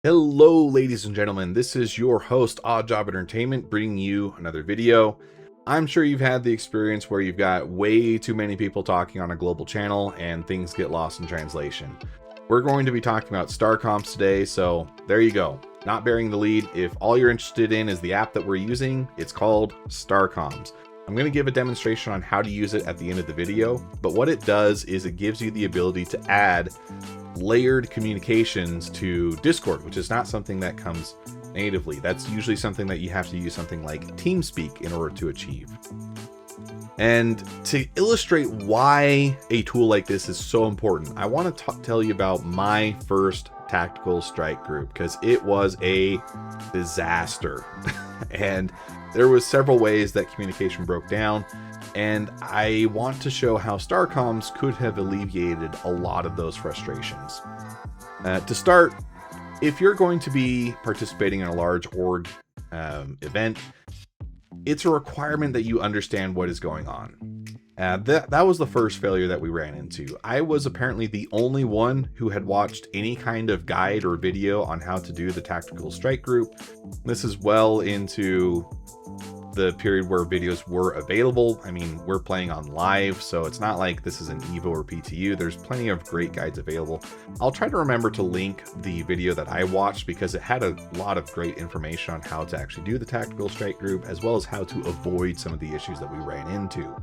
Hello, ladies and gentlemen. This is your host, Odd Job Entertainment, bringing you another video. I'm sure you've had the experience where you've got way too many people talking on a global channel and things get lost in translation. We're going to be talking about Starcomms today, so there you go. Not bearing the lead. If all you're interested in is the app that we're using, it's called Starcomms. I'm going to give a demonstration on how to use it at the end of the video, but what it does is it gives you the ability to add layered communications to Discord, which is not something that comes natively. That's usually something that you have to use something like TeamSpeak in order to achieve. And to illustrate why a tool like this is so important, I want to tell you about my first tactical strike group, because it was a disaster. And there was several ways that communication broke down, and I want to show how Starcomms could have alleviated a lot of those frustrations. To start, if you're going to be participating in a large org event, it's a requirement that you understand what is going on. That was the first failure that we ran into. I was apparently the only one who had watched any kind of guide or video on how to do the tactical strike group. This is well into the period where videos were available. I mean, we're playing on live, so it's not like this is an Evo or PTU. There's plenty of great guides available. I'll try to remember to link the video that I watched because it had a lot of great information on how to actually do the tactical strike group, as well as how to avoid some of the issues that we ran into.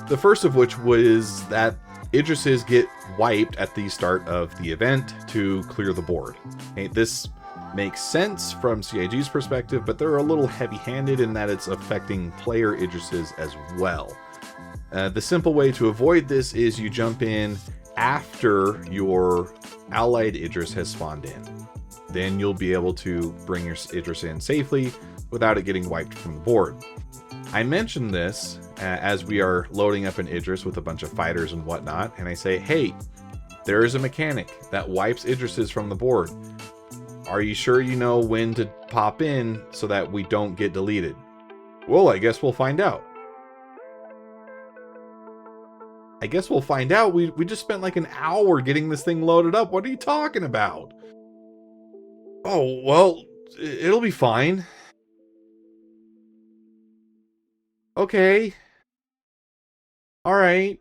The first of which was that Idrises get wiped at the start of the event to clear the board. Okay, this makes sense from CIG's perspective, but they're a little heavy-handed in that it's affecting player Idrises as well. The simple way to avoid this is you jump in after your allied Idris has spawned in. Then you'll be able to bring your Idris in safely without it getting wiped from the board. I mentioned this as we are loading up an Idris with a bunch of fighters and whatnot, and I say, hey, there is a mechanic that wipes Idrises from the board. Are you sure you know when to pop in so that we don't get deleted? Well, I guess we'll find out. I guess we'll find out. We just spent like an hour getting this thing loaded up. What are you talking about? Oh, well, it'll be fine. Okay. All right.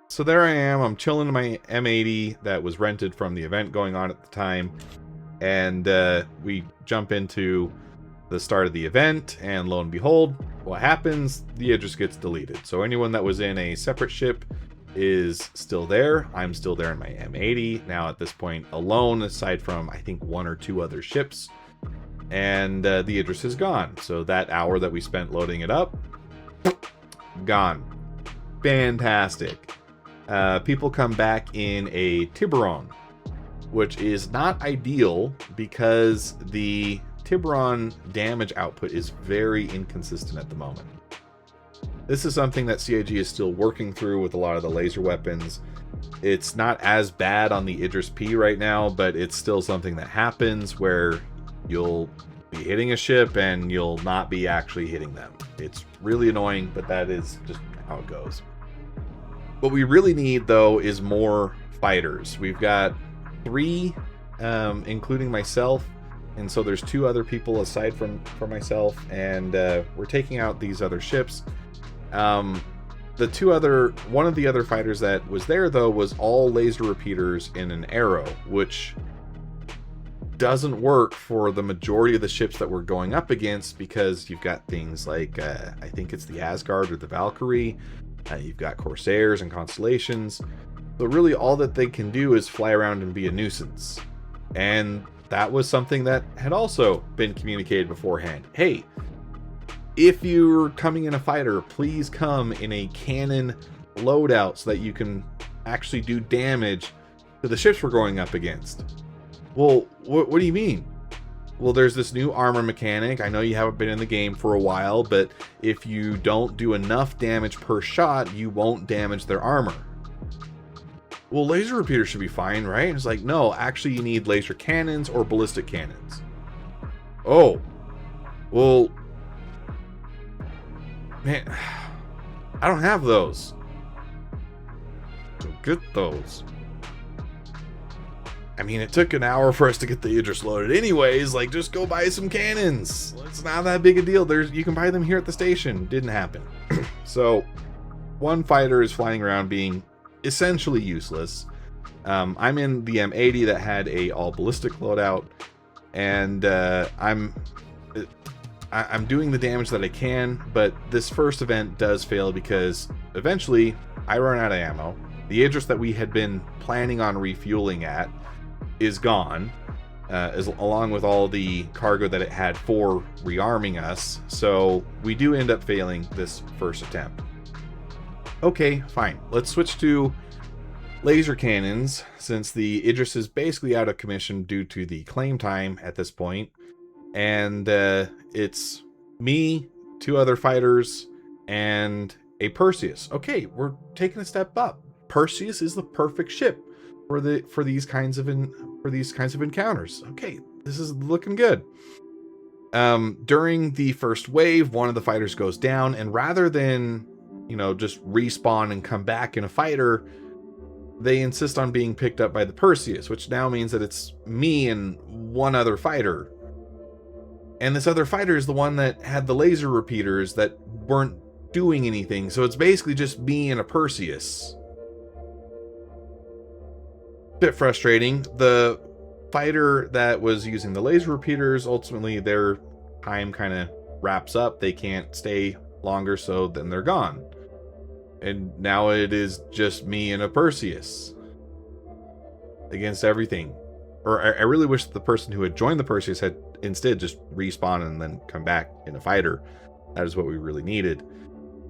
So there I am. I'm chilling in my M80 that was rented from the event going on at the time. And we jump into the start of the event, and lo and behold, what happens? The Idris gets deleted. So anyone that was in a separate ship is still there. I'm still there in my M80, now at this point alone, aside from, I think, one or two other ships. And the Idris is gone. So that hour that we spent loading it up, gone. Fantastic. People come back in a Tiburon, which is not ideal because the Tiburon damage output is very inconsistent at the moment. This is something that CIG is still working through with a lot of the laser weapons. It's not as bad on the Idris P right now, but it's still something that happens where you'll be hitting a ship and you'll not be actually hitting them. It's really annoying, but that is just how it goes. What we really need, though, is more fighters. We've got 3, including myself, and so there's 2 other people aside from myself, and we're taking out these other ships. One of the other fighters that was there, though, was all laser repeaters in an arrow, which doesn't work for the majority of the ships that we're going up against, because you've got things like I think it's the Asgard or the Valkyrie, you've got Corsairs and Constellations. So really all that they can do is fly around and be a nuisance. And that was something that had also been communicated beforehand. Hey, if you're coming in a fighter, please come in a cannon loadout so that you can actually do damage to the ships we're going up against. Well, what do you mean? Well, there's this new armor mechanic. I know you haven't been in the game for a while, but if you don't do enough damage per shot, you won't damage their armor. Well, laser repeaters should be fine, right? It's like, no, actually you need laser cannons or ballistic cannons. Oh, well, man, I don't have those. So get those. I mean, it took an hour for us to get the Idris loaded anyways. Like, just go buy some cannons. It's not that big a deal. You can buy them here at the station. Didn't happen. So one fighter is flying around being essentially useless. I'm in the M80 that had a all ballistic loadout, and I'm doing the damage that I can, but this first event does fail because eventually I run out of ammo. The Idris that we had been planning on refueling at is gone, along with all the cargo that it had for rearming us, so we do end up failing this first attempt. Okay, fine. Let's switch to laser cannons, since the Idris is basically out of commission due to the claim time at this point. And it's me, 2 other fighters, and a Perseus. Okay, we're taking a step up. Perseus is the perfect ship for these kinds of encounters. Okay, this is looking good. During the first wave, one of the fighters goes down, and rather than, just respawn and come back in a fighter, they insist on being picked up by the Perseus, which now means that it's me and one other fighter. And this other fighter is the one that had the laser repeaters that weren't doing anything. So it's basically just me and a Perseus. Bit frustrating. The fighter that was using the laser repeaters, ultimately their time kind of wraps up. They can't stay longer, so then they're gone. And now it is just me and a Perseus against everything. Or I really wish the person who had joined the Perseus had instead just respawn and then come back in a fighter. That is what we really needed.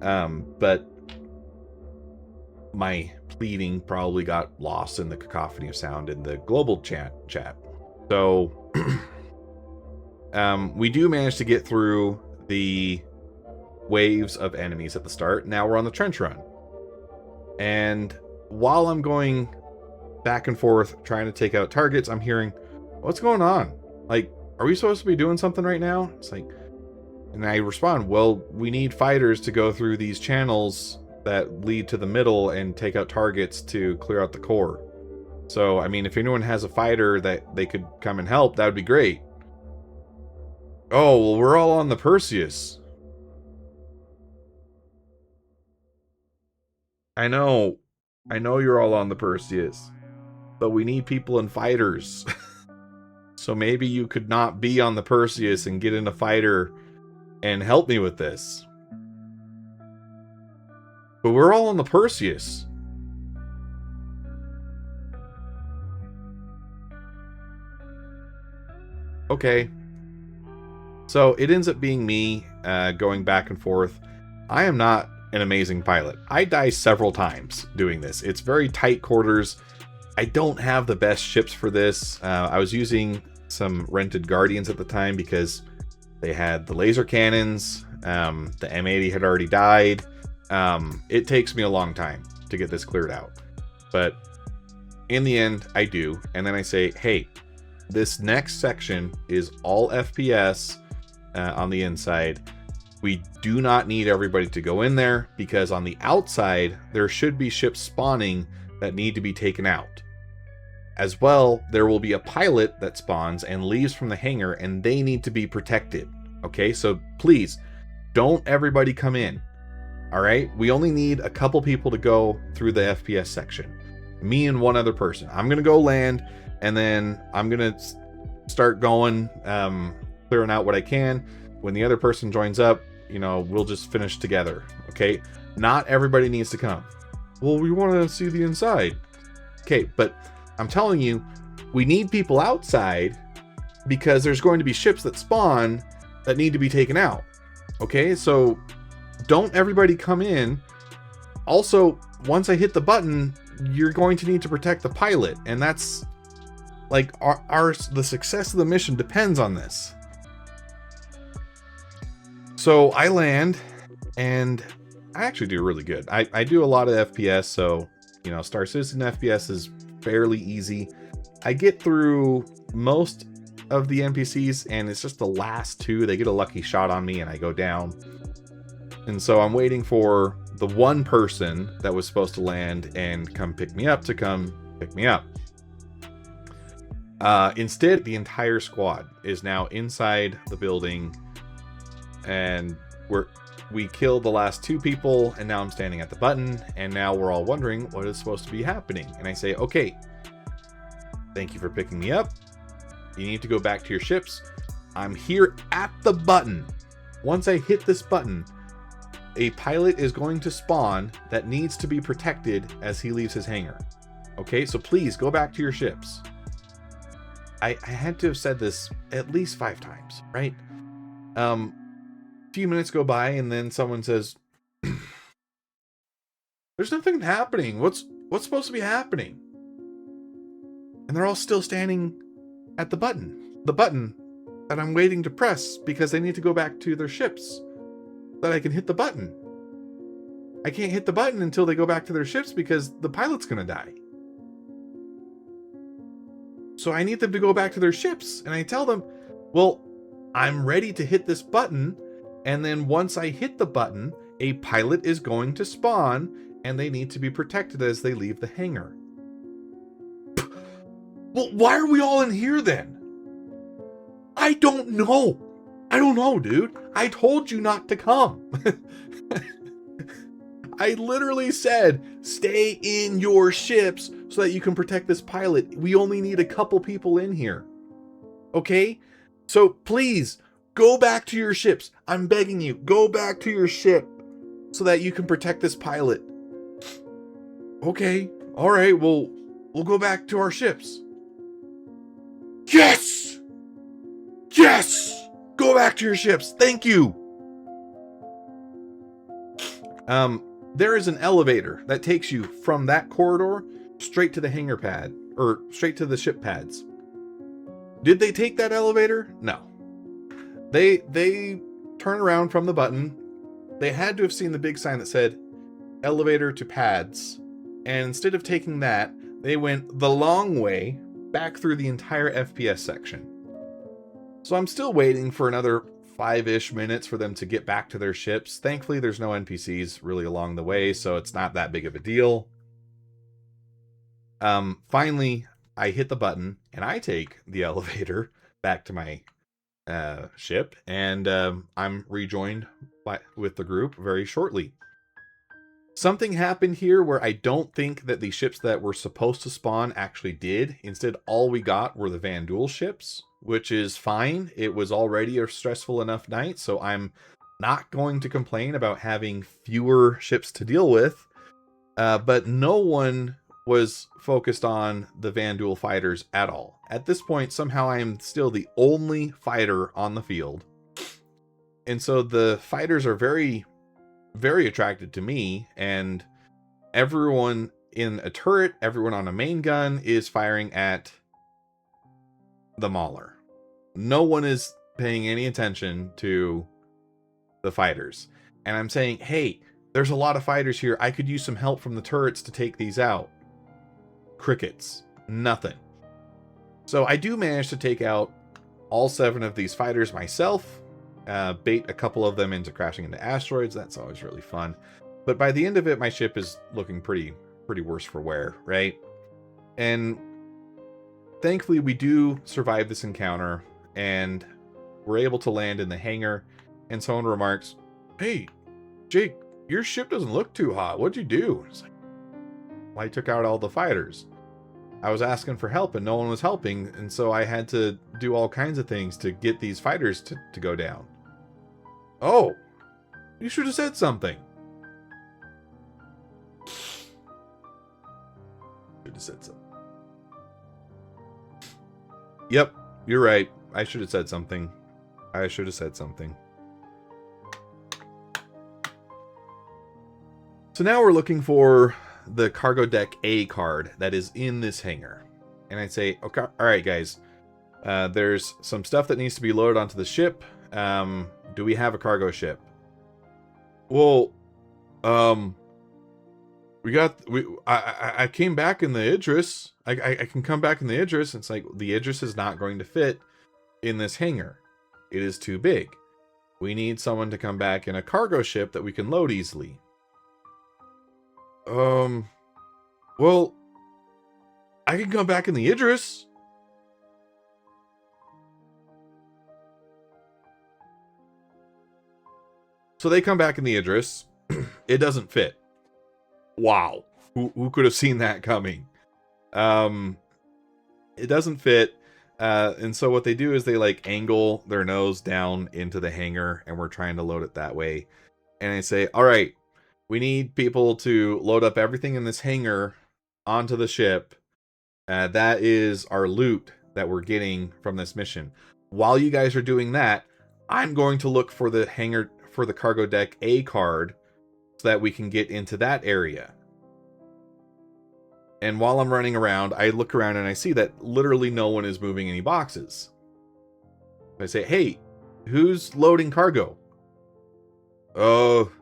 But my pleading probably got lost in the cacophony of sound in the global chat. So we do manage to get through the waves of enemies at the start. Now we're on the trench run. And while I'm going back and forth trying to take out targets, I'm hearing, what's going on? Like, are we supposed to be doing something right now? It's like, and I respond, well, we need fighters to go through these channels that lead to the middle and take out targets to clear out the core. So, I mean, if anyone has a fighter that they could come and help, that would be great. Oh, well, we're all on the Perseus. I know you're all on the Perseus, but we need people and fighters. So maybe you could not be on the Perseus and get in a fighter and help me with this. But we're all on the Perseus. Okay. So it ends up being me going back and forth. I am not an amazing pilot. I die several times doing this. It's very tight quarters. I don't have the best ships for this. I was using some rented Guardians at the time because they had the laser cannons. The M80 had already died. It takes me a long time to get this cleared out. But in the end, I do. And then I say, hey, this next section is all FPS on the inside. We do not need everybody to go in there because on the outside, there should be ships spawning that need to be taken out. As well, there will be a pilot that spawns and leaves from the hangar and they need to be protected. Okay, so please, don't everybody come in. All right, we only need a couple people to go through the FPS section. Me and one other person. I'm going to go land and then I'm going to start going, clearing out what I can. When the other person joins up, we'll just finish together. Okay, not everybody needs to come. Well, we want to see the inside. Okay, but I'm telling you, we need people outside because there's going to be ships that spawn that need to be taken out. Okay, so don't everybody come in. Also, once I hit the button, you're going to need to protect the pilot, and that's like the success of the mission depends on this. So I land, and I actually do really good. I do a lot of FPS, so Star Citizen FPS is fairly easy. I get through most of the NPCs, and it's just the last 2. They get a lucky shot on me, and I go down. And so I'm waiting for the one person that was supposed to land and come pick me up to come pick me up. Instead, the entire squad is now inside the building, and we killed the last 2 people, and now I'm standing at the button, and now we're all wondering what is supposed to be happening. And I say, okay, thank you for picking me up. You need to go back to your ships. I'm here at the button. Once I hit this button, a pilot is going to spawn that needs to be protected as he leaves his hangar. Okay, so please go back to your ships. I had to have said this at least 5 times, right? A few minutes go by, and then someone says, there's nothing happening. What's supposed to be happening? And they're all still standing at the button that I'm waiting to press because they need to go back to their ships so that I can hit the button. I can't hit the button until they go back to their ships because the pilot's gonna die. So I need them to go back to their ships, and I tell them, well, I'm ready to hit this button, and then once I hit the button, a pilot is going to spawn, and they need to be protected as they leave the hangar. Well, why are we all in here then? I don't know. I don't know, dude. I told you not to come. I literally said, stay in your ships so that you can protect this pilot. We only need a couple people in here. Okay? So please, go back to your ships. I'm begging you, go back to your ship so that you can protect this pilot. Okay. All right. Well, we'll go back to our ships. Yes! Yes! Go back to your ships. Thank you. There is an elevator that takes you from that corridor straight to the hangar pad, or straight to the ship pads. Did they take that elevator? No. They turn around from the button. They had to have seen the big sign that said elevator to pads. And instead of taking that, they went the long way back through the entire FPS section. So I'm still waiting for another 5-ish minutes for them to get back to their ships. Thankfully, there's no NPCs really along the way, so it's not that big of a deal. Finally, I hit the button, and I take the elevator back to my ship, and I'm rejoined with the group very shortly. Something happened here where I don't think that the ships that were supposed to spawn actually did. Instead, all we got were the Vanduul ships, which is fine. It was already a stressful enough night, so I'm not going to complain about having fewer ships to deal with. But no one was focused on the Vanduul fighters at all. At this point, somehow I am still the only fighter on the field. And so the fighters are very, very attracted to me, and everyone in a turret, everyone on a main gun is firing at the Mauler. No one is paying any attention to the fighters. And I'm saying, hey, there's a lot of fighters here. I could use some help from the turrets to take these out. Crickets. Nothing. So I do manage to take out all 7 of these fighters myself. Bait a couple of them into crashing into asteroids. That's always really fun. But by the end of it, my ship is looking pretty worse for wear, right? And thankfully, we do survive this encounter, and we're able to land in the hangar. And someone remarks, "Hey, Jake, your ship doesn't look too hot. What'd you do?" It's like, well, I took out all the fighters. I was asking for help, and no one was helping, and so I had to do all kinds of things to get these fighters to go down. Oh, you should have said something. Should have said something. Yep, you're right. I should have said something. I should have said something. So now we're looking for the cargo deck A card that is in this hangar. And I'd say, okay, all right, guys. There's some stuff that needs to be loaded onto the ship. Do we have a cargo ship? Well, I came back in the Idris. I can come back in the Idris. It's like, the Idris is not going to fit in this hangar. It is too big. We need someone to come back in a cargo ship that we can load easily. Well, I can come back in the Idris. So they come back in the address. It doesn't fit. Wow. Who could have seen that coming? It doesn't fit. And so what they do is they like angle their nose down into the hangar, and we're trying to load it that way. And I say, all right, we need people to load up everything in this hangar onto the ship. That is our loot that we're getting from this mission. While you guys are doing that, I'm going to look for the hangar, for the cargo deck A card, so that we can get into that area. And while I'm running around, I look around and I see that literally no one is moving any boxes. I say, hey, who's loading cargo? Oh,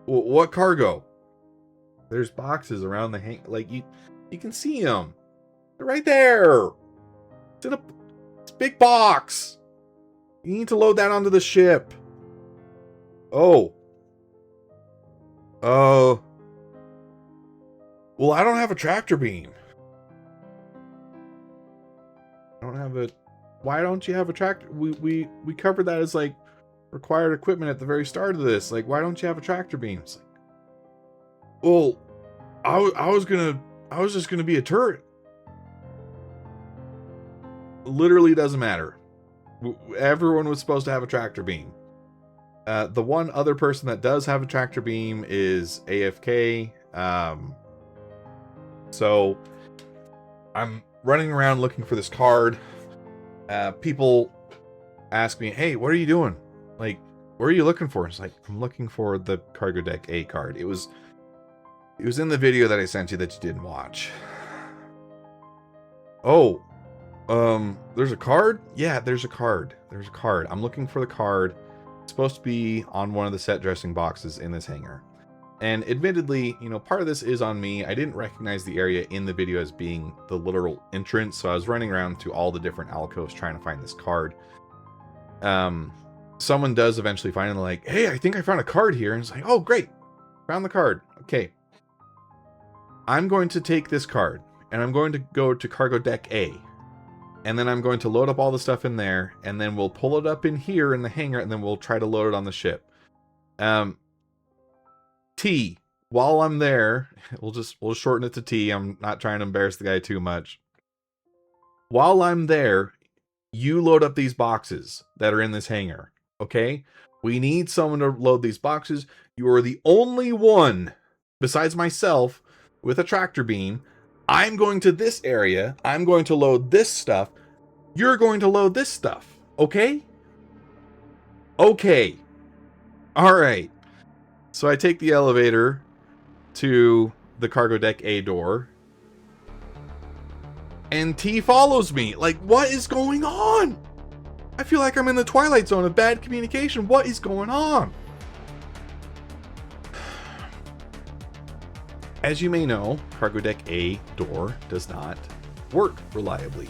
what cargo? There's boxes around the hang, like you can see them. They're right there. It's a big box. You need to load that onto the ship. Oh. Oh. Well, I don't have a tractor beam. I don't have a... Why don't you have a tractor? We covered that as, like, required equipment at the very start of this. Like, why don't you have a tractor beam? It's like, well, I was just gonna be a turret. Literally doesn't matter. Everyone was supposed to have a tractor beam. The one other person that does have a tractor beam is AFK. So I'm running around looking for this card. People ask me, hey, what are you doing? Like, what are you looking for? It's like, I'm looking for the cargo deck A card. It was in the video that I sent you that you didn't watch. Oh, there's a card? Yeah, there's a card. There's a card. I'm looking for the card. It's supposed to be on one of the set dressing boxes in this hangar. And admittedly, you know, part of this is on me. I didn't recognize the area in the video as being the literal entrance, so I was running around to all the different alcoves trying to find this card. Someone does eventually find it, and they're like, hey, I think I found a card here. And it's like, oh, great. Found the card. Okay. I'm going to take this card, and I'm going to go to cargo deck A. And then I'm going to load up all the stuff in there, and then we'll pull it up in here in the hangar, and then we'll try to load it on the ship. T, while I'm there, we'll shorten it to T. I'm not trying to embarrass the guy too much. While I'm there, you load up these boxes that are in this hangar, okay? We need someone to load these boxes. You are the only one, besides myself, with a tractor beam. I'm going to this area. I'm going to load this stuff. You're going to load this stuff, okay? Okay. All right. So I take the elevator to the cargo deck A door. And T follows me. Like, what is going on? I feel like I'm in the twilight zone of bad communication. What is going on? As you may know, cargo deck A door does not work reliably.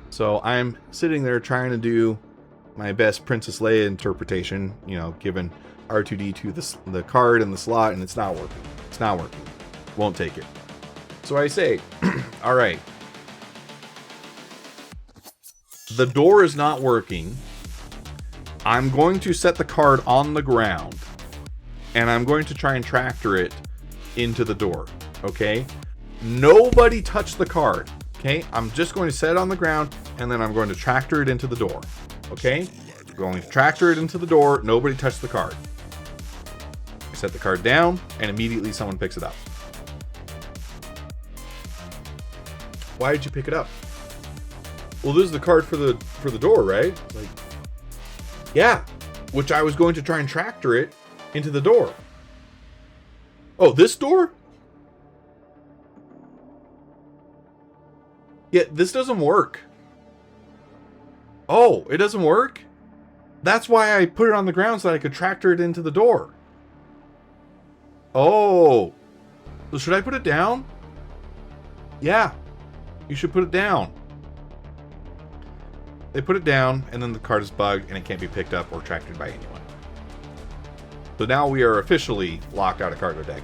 So I'm sitting there trying to do my best Princess Leia interpretation, you know, given R2-D2 the card and the slot, and it's not working. It's not working. Won't take it. So I say, all right. The door is not working. I'm going to set the card on the ground, and I'm going to try and tractor it into the door, okay? Nobody touch the card, okay? I'm just going to set it on the ground, and then I'm going to tractor it into the door, okay? I'm going to tractor it into the door. Nobody touch the card. I set the card down, and immediately someone picks it up. Why did you pick it up? Well, this is the card for the door, right? Like, yeah, which I was going to try and tractor it into the door. Oh, this door? Yeah, this doesn't work. Oh, it doesn't work? That's why I put it on the ground so that I could tractor it into the door. Oh. So should I put it down? Yeah, you should put it down. They put it down, and then the card is bugged, and it can't be picked up or tractored by anyone. So now we are officially locked out of cargo deck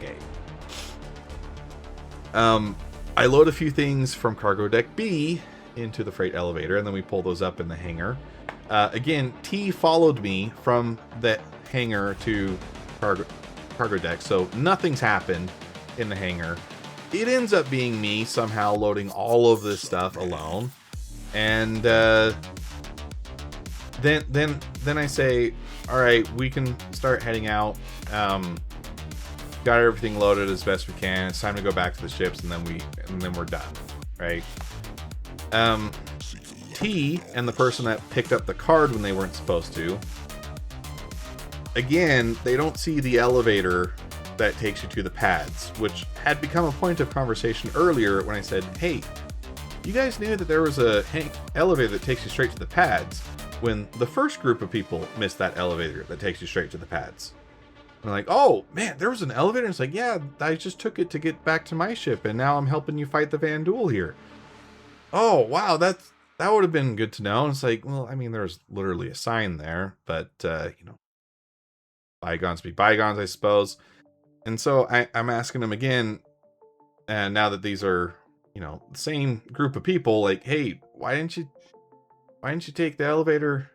A. I load a few things from cargo deck B, into the freight elevator, and then we pull those up in the hangar. Again, T followed me from the hangar to cargo deck, so nothing's happened in the hangar. It ends up being me somehow loading all of this stuff alone, and then I say, all right, we can start heading out. Got everything loaded as best we can. It's time to go back to the ships, and then we're done, right? T and the person that picked up the card when they weren't supposed to, again, they don't see the elevator that takes you to the pads, which had become a point of conversation earlier when I said, hey, you guys knew that there was a elevator that takes you straight to the pads, when the first group of people missed that elevator that takes you straight to the pads. And they're like, oh man, there was an elevator? And it's like, yeah, I just took it to get back to my ship, and now I'm helping you fight the Vandul here. Oh wow, that would have been good to know. And it's like, well, I mean, there's literally a sign there, but you know, bygones be bygones, I suppose. And so I'm asking them again, and now that these are, you know, the same group of people, like, hey, why didn't you take the elevator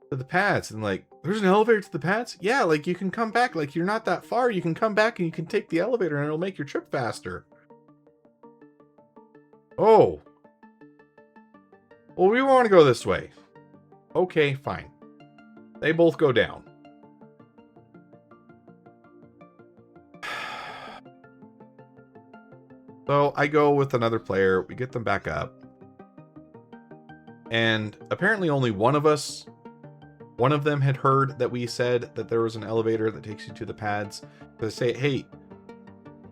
to the pads? And like, there's an elevator to the pads? Yeah, like you can come back, like you're not that far, you can come back and you can take the elevator and it'll make your trip faster. Oh. Well, we want to go this way. Okay, fine. They both go down. So I go with another player, we get them back up. And apparently only one of them had heard that we said that there was an elevator that takes you to the pads. They say, hey,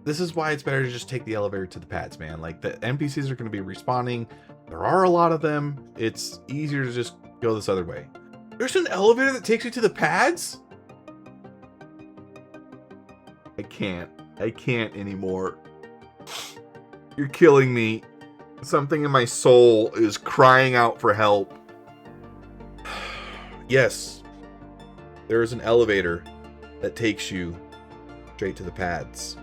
this is why it's better to just take the elevator to the pads, man. Like, the NPCs are going to be respawning. There are a lot of them. It's easier to just go this other way. There's an elevator that takes you to the pads? I can't anymore. You're killing me. Something in my soul is crying out for help. Yes, there is an elevator that takes you straight to the pads.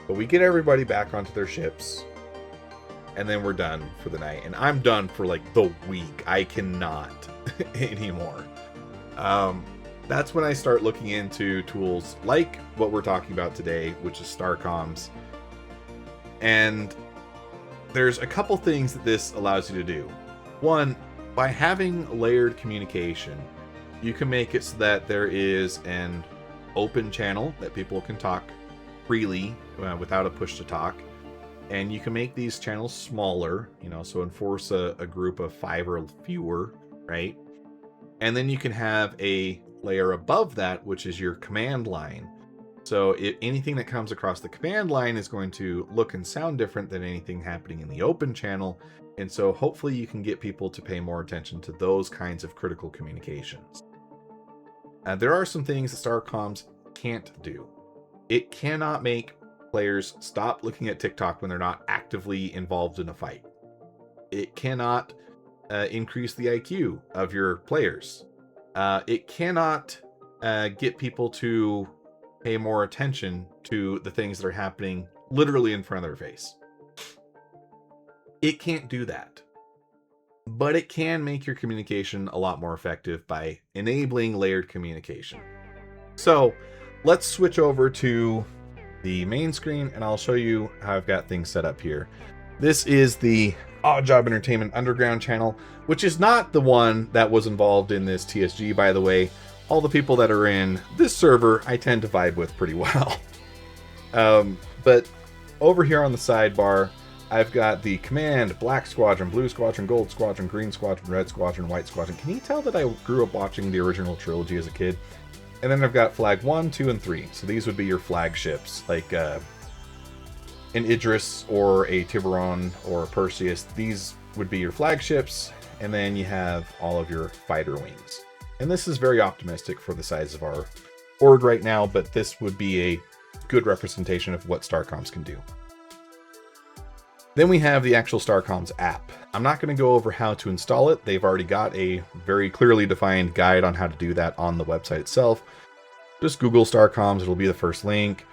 But we get everybody back onto their ships, and then we're done for the night. And I'm done for like the week. I cannot anymore. That's when I start looking into tools like what we're talking about today, which is Starcomms. And there's a couple things that this allows you to do. One, by having layered communication, you can make it so that there is an open channel that people can talk freely without a push to talk. And you can make these channels smaller, you know, so enforce a group of 5 or fewer, right? And then you can have a layer above that, which is your command line. So if anything that comes across the command line is going to look and sound different than anything happening in the open channel. And so hopefully you can get people to pay more attention to those kinds of critical communications. There are some things that Starcomms can't do. It cannot make players stop looking at TikTok when they're not actively involved in a fight. It cannot increase the IQ of your players. It cannot get people to pay more attention to the things that are happening literally in front of their face. It can't do that. But it can make your communication a lot more effective by enabling layered communication. So let's switch over to the main screen and I'll show you how I've got things set up here. This is the Odd Job Entertainment Underground channel, which is not the one that was involved in this TSG, by the way. All the people that are in this server, I tend to vibe with pretty well. But over here on the sidebar, I've got the command, Black Squadron, Blue Squadron, Gold Squadron, Green Squadron, Red Squadron, White Squadron. Can you tell that I grew up watching the original trilogy as a kid? And then I've got flag 1, 2, and 3. So these would be your flagships, like an Idris or a Tiburon or a Perseus. These would be your flagships, and then you have all of your fighter wings. And this is very optimistic for the size of our board right now, but this would be a good representation of what Starcomms can do. Then we have the actual Starcomms app. I'm not going to go over how to install it. They've already got a very clearly defined guide on how to do that on the website itself. just Google Starcomms. It'll be the first link.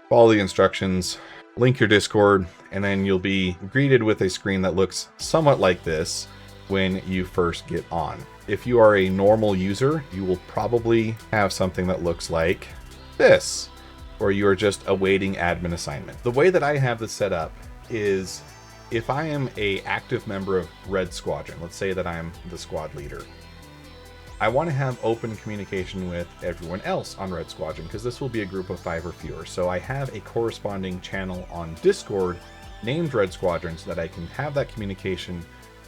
Follow the instructions, link your Discord, and then you'll be greeted with a screen that looks somewhat like this when you first get on. If you are a normal user, you will probably have something that looks like this, or you are just awaiting admin assignment. The way that I have this set up is if I am an active member of Red Squadron, let's say that I'm the squad leader, I want to have open communication with everyone else on Red Squadron because this will be a group of 5 or fewer. So I have a corresponding channel on Discord named Red Squadron so that I can have that communication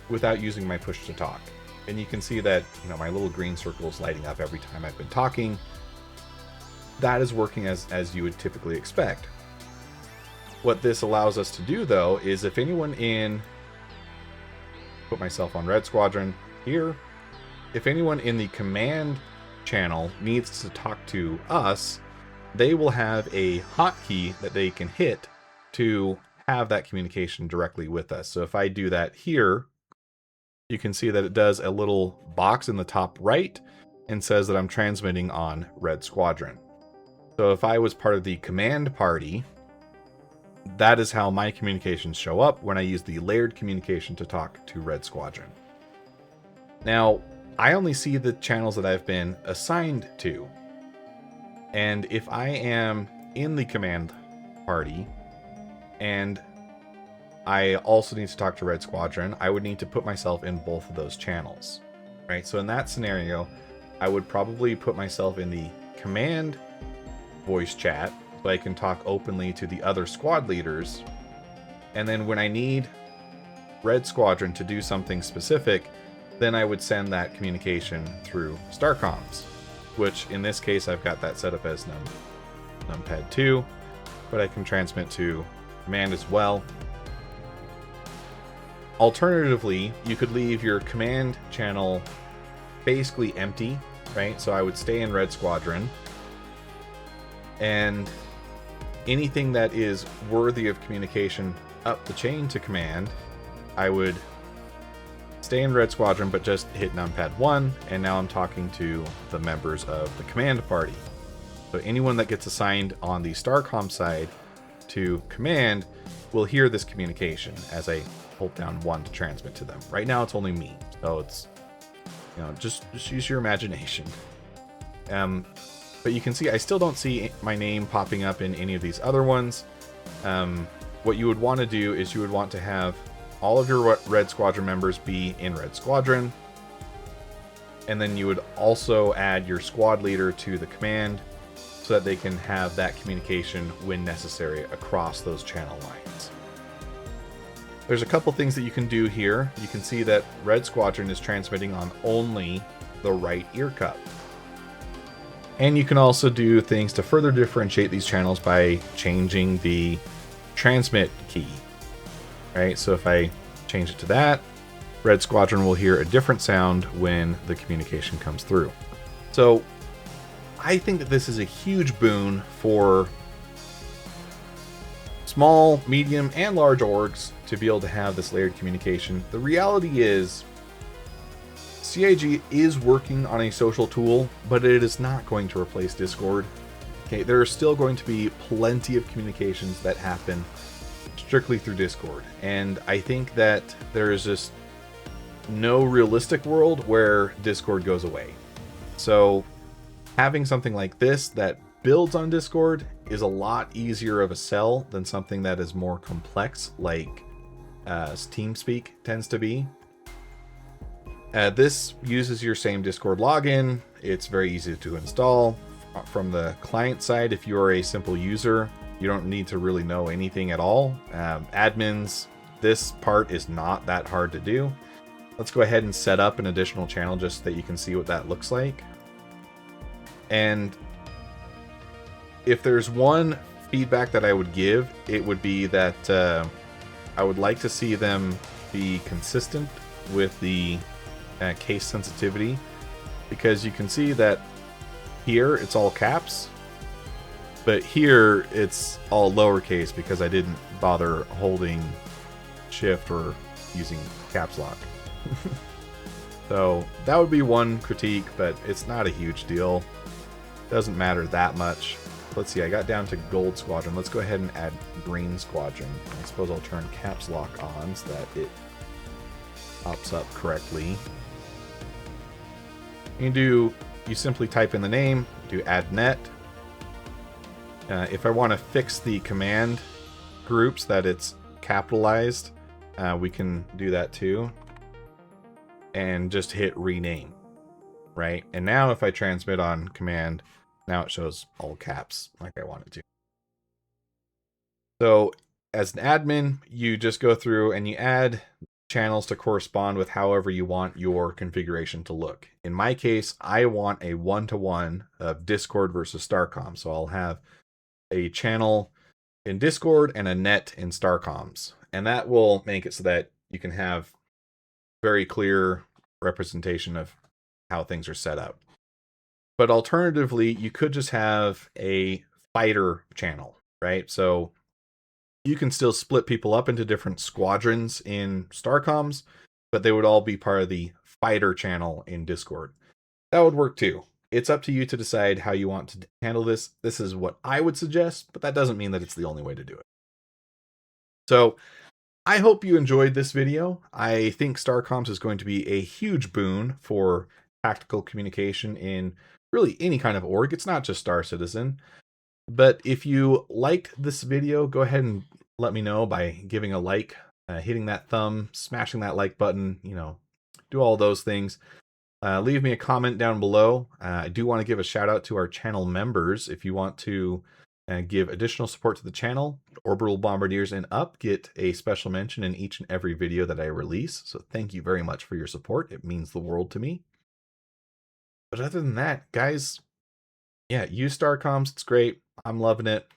without using my push to talk. And you can see that, you know, my little green circle is lighting up every time I've been talking. That is working as you would typically expect. What this allows us to do, though, is if anyone put myself on Red Squadron here, if anyone in the command channel needs to talk to us, they will have a hotkey that they can hit to have that communication directly with us. So if I do that here, you can see that it does a little box in the top right and says that I'm transmitting on Red Squadron. So if I was part of the command party, that is how my communications show up when I use the layered communication to talk to Red Squadron. Now, I only see the channels that I've been assigned to. And if I am in the command party and I also need to talk to Red Squadron, I would need to put myself in both of those channels, right? So in that scenario, I would probably put myself in the command voice chat so I can talk openly to the other squad leaders. And then when I need Red Squadron to do something specific, then I would send that communication through Starcomms, which in this case I've got that set up as numpad 2, but I can transmit to command as well. Alternatively, you could leave your command channel basically empty, right? So I would stay in Red Squadron, and anything that is worthy of communication up the chain to command, I would stay in Red Squadron, but just hit numpad 1, and now I'm talking to the members of the command party. So anyone that gets assigned on the Starcom side to command will hear this communication as I hold down 1 to transmit to them. Right now it's only me, so it's, you know, just use your imagination. But you can see I still don't see my name popping up in any of these other ones. What you would want to do is you would want to have all of your Red Squadron members be in Red Squadron. And then you would also add your squad leader to the command so that they can have that communication when necessary across those channel lines. There's a couple things that you can do here. You can see that Red Squadron is transmitting on only the right ear cup. And you can also do things to further differentiate these channels by changing the transmit key. Right, so if I change it to that, Red Squadron will hear a different sound when the communication comes through. So I think that this is a huge boon for small, medium, and large orgs to be able to have this layered communication. The reality is CIG is working on a social tool, but it is not going to replace Discord. Okay, there are still going to be plenty of communications that happen strictly through Discord, and I think that there is just no realistic world where Discord goes away. So having something like this that builds on Discord is a lot easier of a sell than something that is more complex like TeamSpeak tends to be. This uses your same Discord login. It's very easy to install. From the client side, if you're a simple user, you don't need to really know anything at all. Admins, this part is not that hard to do. Let's go ahead and set up an additional channel just so that you can see what that looks like. And if there's one feedback that I would give, it would be that I would like to see them be consistent with the case sensitivity, because you can see that here it's all caps, but here it's all lowercase because I didn't bother holding shift or using caps lock. So that would be one critique, but it's not a huge deal. Doesn't matter that much. Let's see, I got down to gold squadron. Let's go ahead and add green squadron. I suppose I'll turn caps lock on so that it pops up correctly. You simply type in the name, do add net. If I want to fix the command groups that it's capitalized, we can do that too. And just hit rename, right? And now if I transmit on command, now it shows all caps like I want it to. So as an admin, you just go through and you add channels to correspond with however you want your configuration to look. In my case, I want a one-to-one of Discord versus Starcomms. So I'll have a channel in Discord and a net in Starcomms. And that will make it so that you can have very clear representation of how things are set up. But alternatively, you could just have a fighter channel, right? So you can still split people up into different squadrons in Starcomms, but they would all be part of the fighter channel in Discord. That would work too. It's up to you to decide how you want to handle this. This is what I would suggest, but that doesn't mean that it's the only way to do it. So I hope you enjoyed this video. I think Starcomms is going to be a huge boon for tactical communication in really any kind of org. It's not just Star Citizen. But if you liked this video, go ahead and let me know by giving a like, hitting that thumb, smashing that like button, do all those things. Leave me a comment down below. I do want to give a shout out to our channel members. If you want to give additional support to the channel, Orbital Bombardiers and up get a special mention in each and every video that I release. So thank you very much for your support. It means the world to me. But other than that, guys, yeah, use Starcomms. It's great. I'm loving it.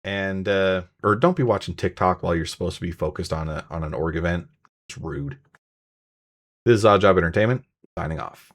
And or don't be watching TikTok while you're supposed to be focused on an org event. It's rude. This is Odd Job Entertainment, signing off.